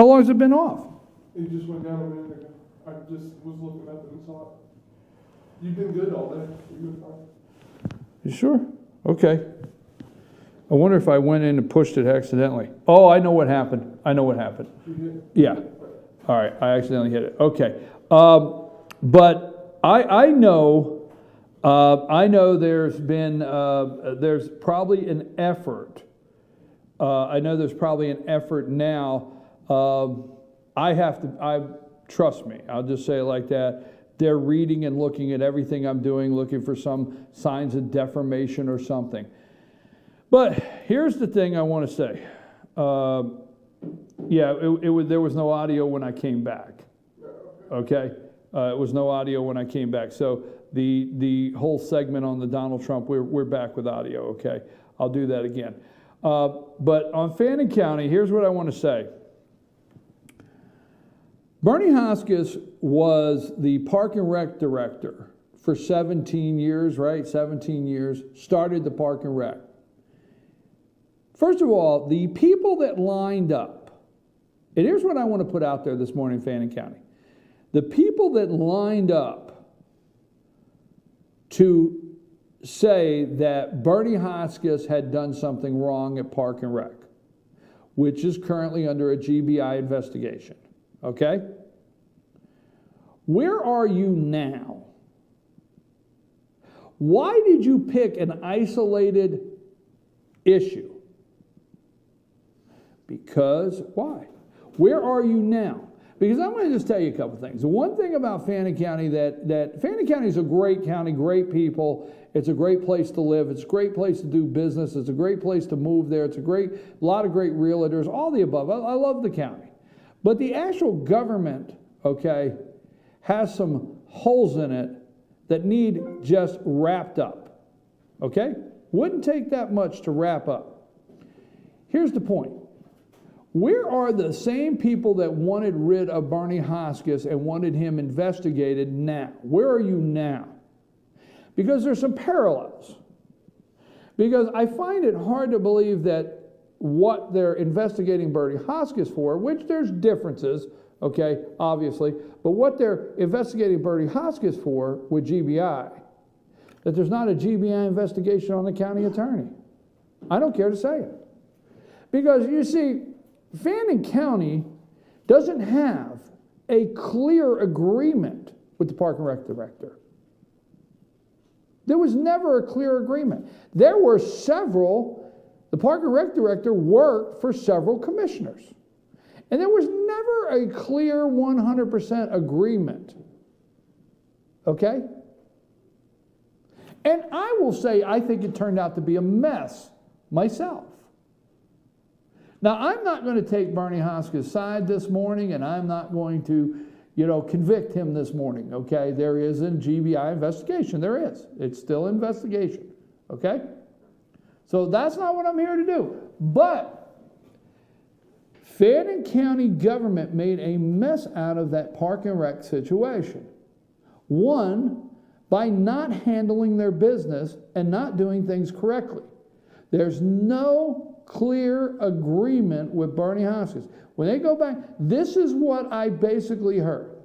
How long has it been off? It just went down a minute ago. I just was looking up and saw it. You've been good all day. You've been fine. You sure? Okay. I wonder if I went in and pushed it accidentally. Oh, I know what happened. I know what happened. You did? Yeah. All right. I accidentally hit it. Okay. But I know there's been, there's probably an effort. I know there's probably an effort now. Trust me, I'll just say it like that. They're reading and looking at everything I'm doing, looking for some signs of deformation or something. But here's the thing I want to say. There was no audio when I came back. Okay? It was no audio when I came back. So the whole segment on the Donald Trump, we're back with audio, okay? I'll do that again. But on Fannin County, here's what I want to say. Bernie Hodskins was the Park and Rec director for 17 years, right? 17 years, started the Park and Rec. First of all, the people that lined up, and here's what I want to put out there this morning in Fannin County. The people that lined up to say that Bernie Hodskins had done something wrong at Park and Rec, which is currently under a GBI investigation, okay? Where are you now? Why did you pick an isolated issue? Because, why? Where are you now? Because I'm going to just tell you a couple things. The one thing about Fannin County that Fannin County is a great county, great people. It's a great place to live. It's a great place to do business. It's a great place to move there. It's a lot of great realtors, all the above. I love the county. But the actual government, okay, has some holes in it that need just wrapped up, okay? Wouldn't take that much to wrap up. Here's the point. Where are the same people that wanted rid of Bernie Hodskins and wanted him investigated now? Where are you now? Because there's some parallels. Because I find it hard to believe that what they're investigating Bernie Hodskins for, which there's differences, okay, obviously, but what they're investigating Bernie Hodskins for with GBI, that there's not a GBI investigation on the county attorney. I don't care to say it. Because you see, Fannin County doesn't have a clear agreement with the Park and Rec director. There was never a clear agreement. There were several, the Park and Rec director worked for several commissioners. And there was never a clear 100% agreement. Okay? And I will say, I think it turned out to be a mess myself. Now, I'm not going to take Bernie Hodskins' side this morning, and I'm not going to, convict him this morning, okay? There is a GBI investigation. There is. It's still investigation, okay? So that's not what I'm here to do. But Fannin County government made a mess out of that Park and Rec situation. One, by not handling their business and not doing things correctly. There's no clear agreement with Bernie Hodskins. When they go back, this is what I basically heard.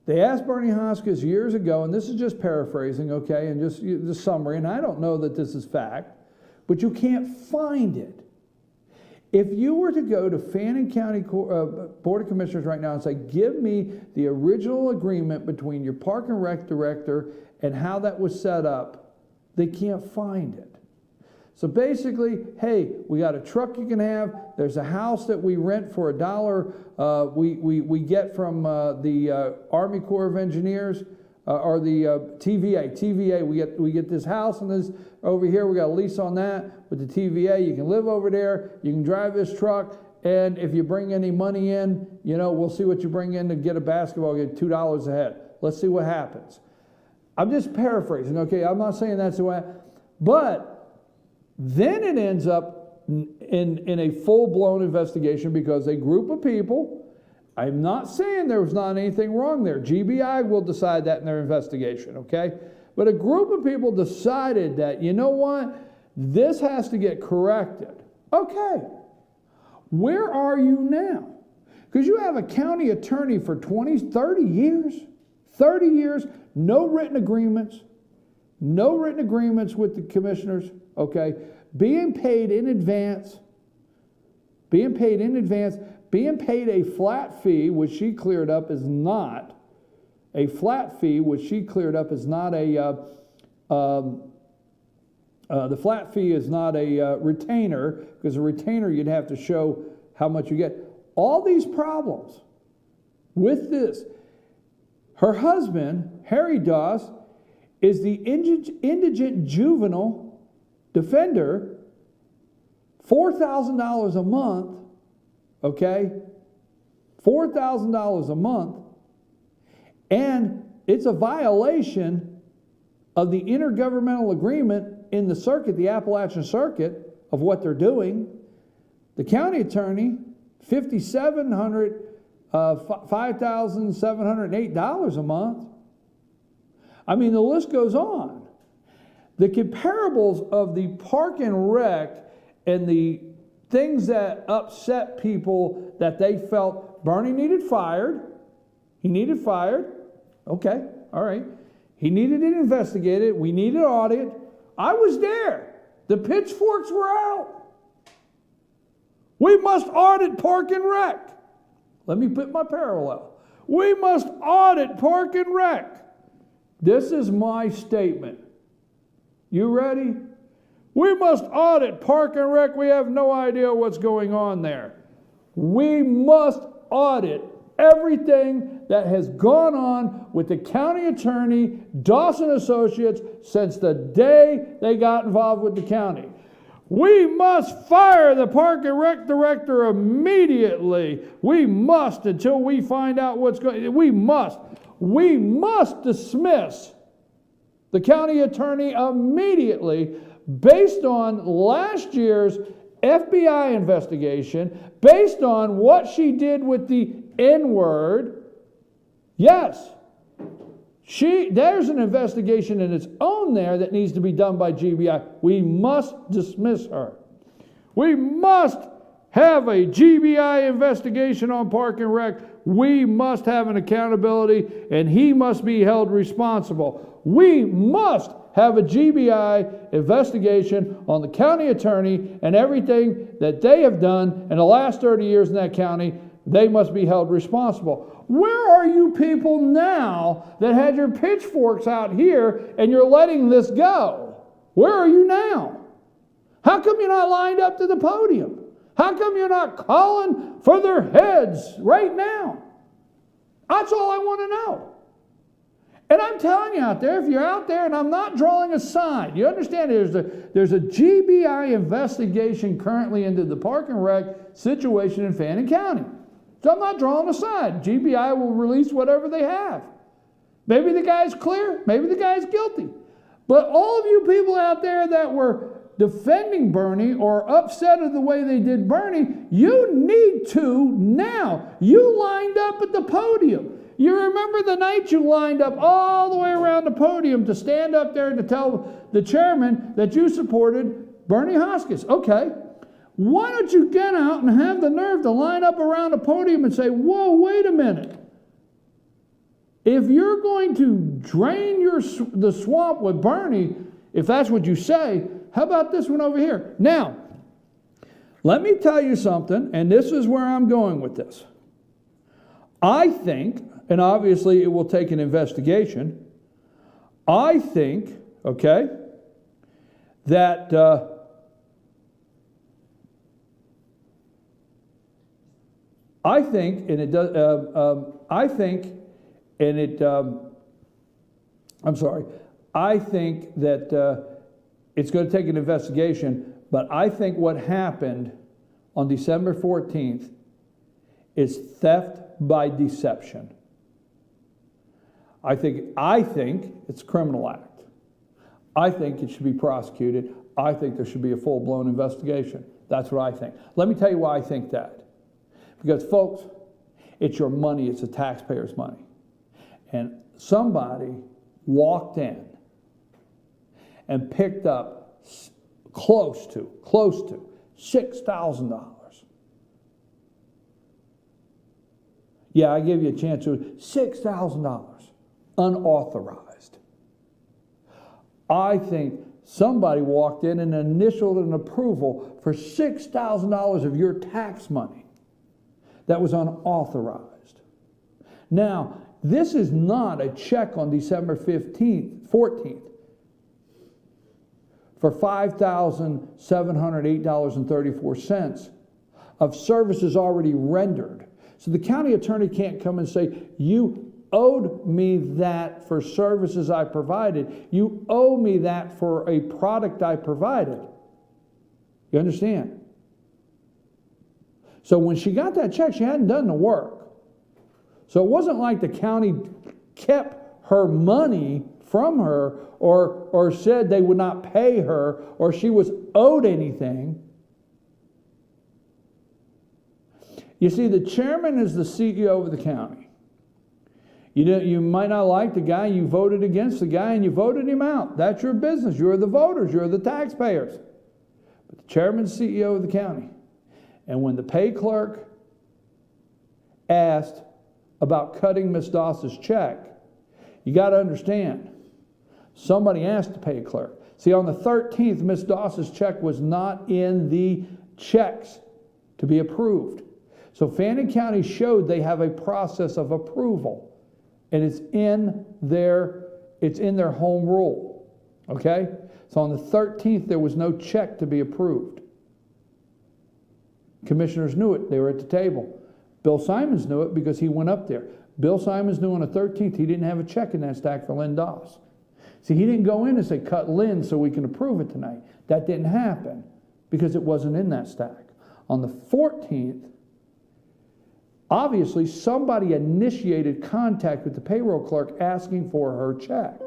They asked Bernie Hodskins years ago, and this is just paraphrasing, okay, and just the summary, and I don't know that this is fact, but you can't find it. If you were to go to Fannin County Board of Commissioners right now and say, give me the original agreement between your Park and Rec director and how that was set up, they can't find it. So basically, hey, we got a truck you can have. There's a house that we rent for $1. We get from the Army Corps of Engineers or the TVA. We get this house and this over here. We got a lease on that with the TVA. You can live over there. You can drive this truck. And if you bring any money in, we'll see what you bring in to get a basketball. Get $2 a head. Let's see what happens. I'm just paraphrasing, okay? I'm not saying that's the way, but then it ends up in a full-blown investigation because a group of people, I'm not saying there was not anything wrong there. GBI will decide that in their investigation, okay? But a group of people decided that, you know what? This has to get corrected. Okay. Where are you now? Because you have a county attorney for 20, 30 years, no written agreements with the commissioners, okay? Being paid in advance, being paid a flat fee, which she cleared up is not a flat fee, which she cleared up is not a, the flat fee is not a retainer, because a retainer you'd have to show how much you get. All these problems with this. Her husband, Harry Doss, is the indigent juvenile defender, $4,000 a month, okay? $4,000 a month, and it's a violation of the intergovernmental agreement in the circuit, the Appalachian Circuit, of what they're doing. The county attorney, $5,708 a month. I mean, the list goes on. The comparables of the park and rec and the things that upset people that they felt Bernie needed fired. He needed fired. Okay, all right. He needed it investigated. We needed audit. I was there. The pitchforks were out. We must audit park and rec. Let me put my parallel. We must audit park and rec. This is my statement. You ready? We must audit park and rec. We have no idea what's going on there. We must audit everything that has gone on with the county attorney, Doss and Associates, since the day they got involved with the county. We must fire the park and rec director immediately. We must, until we find out what's going on. We must dismiss the county attorney immediately based on last year's FBI investigation, based on what she did with the N-word. Yes, there's an investigation in its own there that needs to be done by GBI. We must dismiss her. We must have a GBI investigation on park and rec. We must have an accountability, and he must be held responsible. We must have a GBI investigation on the county attorney and everything that they have done in the last 30 years in that county. They must be held responsible. Where are you people now that had your pitchforks out here and you're letting this go? Where are you now? How come you're not lined up to the podium? How come you're not calling for their heads right now? That's all I want to know. And I'm telling you out there, if you're out there, and I'm not drawing a side, you understand there's a GBI investigation currently into the park and rec situation in Fannin County. So I'm not drawing a side. GBI will release whatever they have. Maybe the guy's clear, maybe the guy's guilty. But all of you people out there that were defending Bernie or upset at the way they did Bernie, you need to now. You lined up at the podium. You remember the night you lined up all the way around the podium to stand up there to tell the chairman that you supported Bernie Hodskins. Okay. Why don't you get out and have the nerve to line up around the podium and say, whoa, wait a minute. If you're going to drain the swamp with Bernie, if that's what you say, how about this one over here? Now, let me tell you something, and this is where I'm going with this. I think, and obviously it will take an investigation, I think, okay, that I think, and it does. I think, and it. I'm sorry. I think that it's going to take an investigation. But I think what happened on December 14th is theft by deception. I think it's a criminal act. I think it should be prosecuted. I think there should be a full-blown investigation. That's what I think. Let me tell you why I think that. Because, folks, it's your money, it's the taxpayers' money. And somebody walked in and picked up close to $6,000 Yeah, I gave you a chance to $6,000 unauthorized. I think somebody walked in and initialed an approval for $6,000 of your tax money that was unauthorized. Now, this is not a check on December 14th for $5,708.34 of services already rendered. So the county attorney can't come and say, you owed me that for services I provided. You owe me that for a product I provided. You understand? So when she got that check, she hadn't done the work. So it wasn't like the county kept her money from her or said they would not pay her or she was owed anything. You see, the chairman is the CEO of the county. You might not like the guy, you voted against the guy and you voted him out. That's your business. You're the voters. You're the taxpayers. But the chairman's CEO of the county. And when the pay clerk asked about cutting Ms. Doss's check, you got to understand, somebody asked the pay clerk. See, on the 13th, Ms. Doss's check was not in the checks to be approved. So Fannin County showed they have a process of approval, and it's in their home rule. Okay? So on the 13th, there was no check to be approved. Commissioners knew it. They were at the table. Bill Simons knew it because he went up there. Bill Simons knew on the 13th he didn't have a check in that stack for Lynn Doss. See, he didn't go in and say, cut Lynn so we can approve it tonight. That didn't happen because it wasn't in that stack. On the 14th, obviously somebody initiated contact with the payroll clerk asking for her check.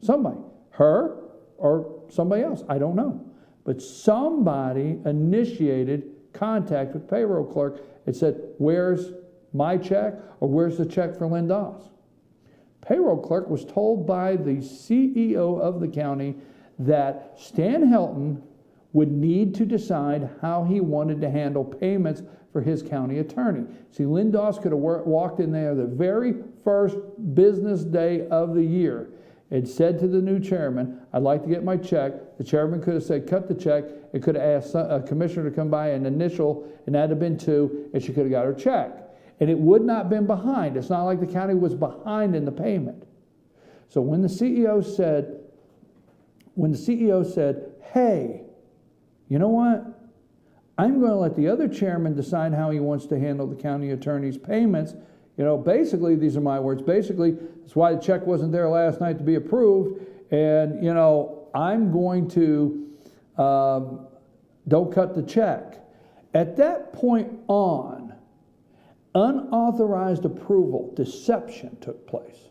Somebody. Her or somebody else. I don't know. But somebody initiated contact with the payroll clerk and said, where's my check or where's the check for Lynn Doss? Payroll clerk was told by the CEO of the county that Stan Helton would need to decide how he wanted to handle payments for his county attorney. See, Lynn Doss could have walked in there the very first business day of the year and said to the new chairman, I'd like to get my check. The chairman could have said, cut the check. It could have asked a commissioner to come by and initial, and that'd have been 2, and she could have got her check. And it would not have been behind. It's not like the county was behind in the payment. So when the CEO said, hey, you know what? I'm going to let the other chairman decide how he wants to handle the county attorney's payments. You know, basically, these are my words. Basically, that's why the check wasn't there last night to be approved. And, you know, I'm going to, don't cut the check. At that point on, unauthorized approval, deception took place.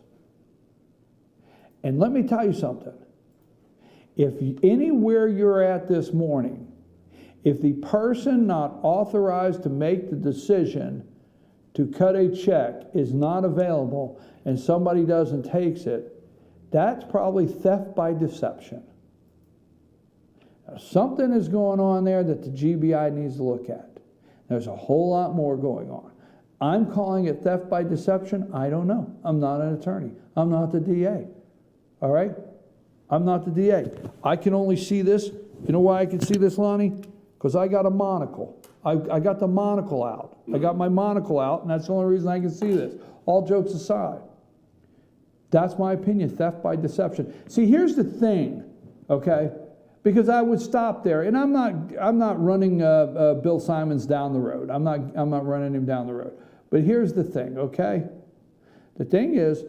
And let me tell you something. If anywhere you're at this morning, if the person not authorized to make the decision to cut a check is not available and somebody doesn't takes it, that's probably theft by deception. Now, something is going on there that the GBI needs to look at. There's a whole lot more going on. I'm calling it theft by deception. I don't know. I'm not an attorney. I'm not the DA. All right? I'm not the DA. I can only see this. You know why I can see this, Lonnie? Because I got a monocle. I got the monocle out. I got my monocle out, and that's the only reason I can see this. All jokes aside. That's my opinion, theft by deception. See, here's the thing, okay? Because I would stop there, and I'm not running Bill Simons down the road. I'm not running him down the road. But here's the thing, okay? The thing is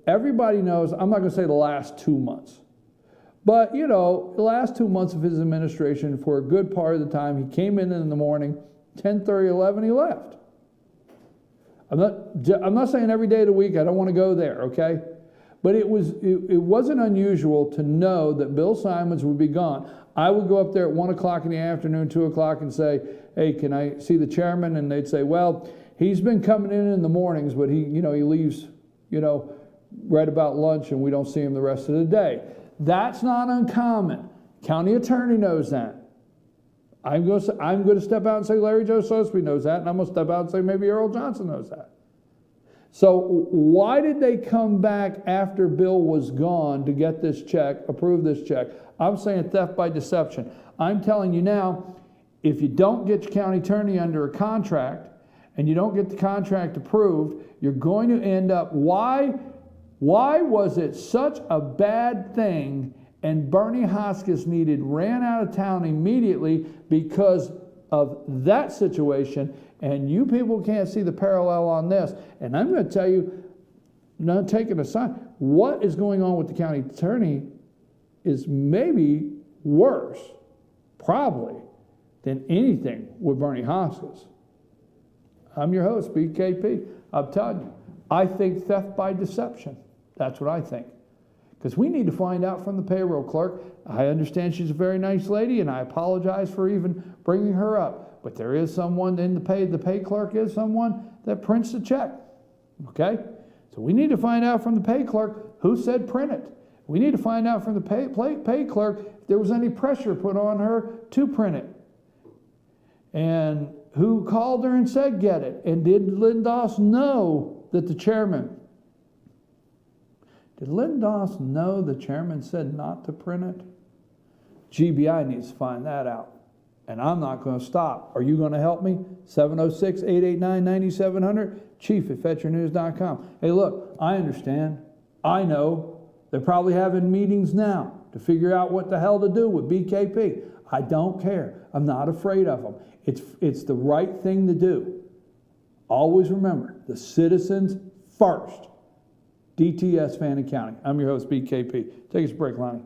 everybody knows, I'm not going to say the last 2 months, but, you know, the last 2 months of his administration, for a good part of the time, he came in the morning, 10:30, 11, he left. I'm not saying every day of the week. I don't want to go there, okay? But it wasn't unusual to know that Bill Simons would be gone. I would go up there at 1 o'clock in the afternoon, 2 o'clock, and say, hey, can I see the chairman? And they'd say, well, he's been coming in the mornings, but he leaves, right about lunch, and we don't see him the rest of the day. That's not uncommon. County attorney knows that. I'm going to step out and say Larry Joe Sosby knows that, and I'm going to step out and say maybe Earl Johnson knows that. So why did they come back after Bill was gone to get this check, approve this check? I'm saying theft by deception. I'm telling you now, if you don't get your county attorney under a contract and you don't get the contract approved, you're going to end up, why was it such a bad thing and Bernie Hodskins ran out of town immediately because of that situation? And you people can't see the parallel on this. And I'm going to tell you, not taking a side, what is going on with the county attorney is maybe worse, probably, than anything with Bernie Hodskins. I'm your host, BKP. I'm telling you, I think theft by deception. That's what I think. Because we need to find out from the payroll clerk. I understand she's a very nice lady, and I apologize for even bringing her up. But there is someone in the pay clerk is someone that prints the check. Okay? So we need to find out from the pay clerk who said print it. We need to find out from the pay clerk if there was any pressure put on her to print it. And who called her and said get it. And did Lynn Doss know that the chairman... Did Lynn Doss know the chairman said not to print it? GBI needs to find that out. And I'm not going to stop. Are you going to help me? 706-889-9700, chief@veterannews.com. Hey, look, I understand. I know. They're probably having meetings now to figure out what the hell to do with BKP. I don't care. I'm not afraid of them. It's the right thing to do. Always remember, the citizens first. DTS Fannin County. I'm your host, BKP. Take us a break, Lonnie.